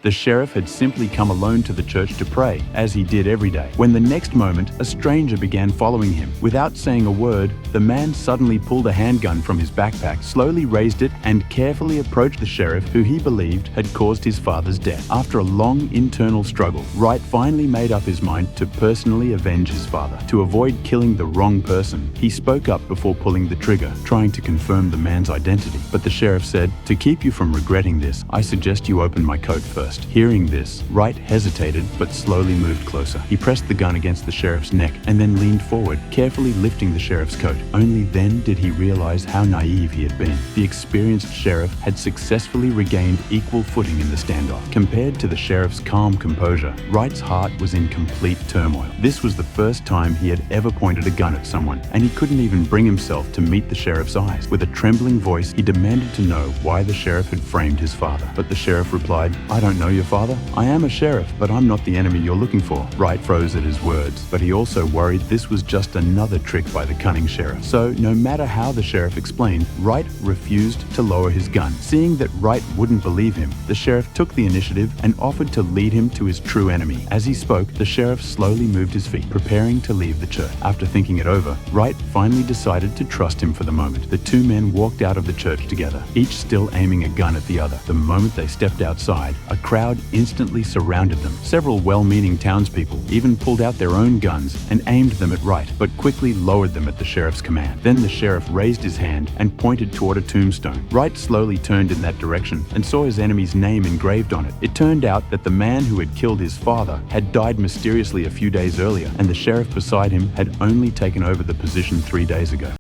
The sheriff had simply come alone to the church to pray, as he did every day, when the next moment a stranger began following him. Without saying a word, the man suddenly pulled a handgun from his backpack, slowly raised it, and carefully approached the sheriff who he believed had caused his father's death. After a long internal struggle, Wright finally made up his mind to personally avenge his father. To avoid killing the wrong person, he spoke up before pulling the trigger, trying to confirm the man's identity. But the sheriff said, "To keep you from regretting this, I suggest you open my coat first." Hearing this, Wright hesitated but slowly moved closer. He pressed the gun against the sheriff's neck and then leaned forward, carefully lifting the sheriff's coat. Only then did he realize how naive he had been. The experienced sheriff had successfully regained equal footing in the standoff. Compared to the sheriff's calm composure, Wright's heart was in complete turmoil. This was the first time he had ever pointed a gun at someone, and he couldn't even bring himself to meet the sheriff's eyes. With a trembling voice, he demanded to know why the sheriff had framed his father. But the sheriff replied, "I don't know your father. I am a sheriff, but I'm not the enemy you're looking for." Wright froze at his words, but he also worried this was just another trick by the cunning sheriff. So, no matter how the sheriff explained, Wright refused to lower his gun. Seeing that Wright wouldn't believe him, the sheriff took the initiative and offered to lead him to his true enemy. As he spoke, the sheriff slowly moved his feet, preparing to leave the church. After thinking it over, Wright finally decided to trust him for the moment. The two men walked out of the church together, each still aiming a gun at the other. The moment they stepped outside, a crowd instantly surrounded them. Several well-meaning townspeople even pulled out their own guns and aimed them at Wright, but quickly lowered them at the sheriff's command. Then the sheriff raised his hand and pointed toward a tombstone. Wright slowly turned in that direction and saw his enemy's name engraved on it. It turned out that the man who had killed his father had died mysteriously a few days earlier, and the sheriff beside him had only taken over the position 3 days ago.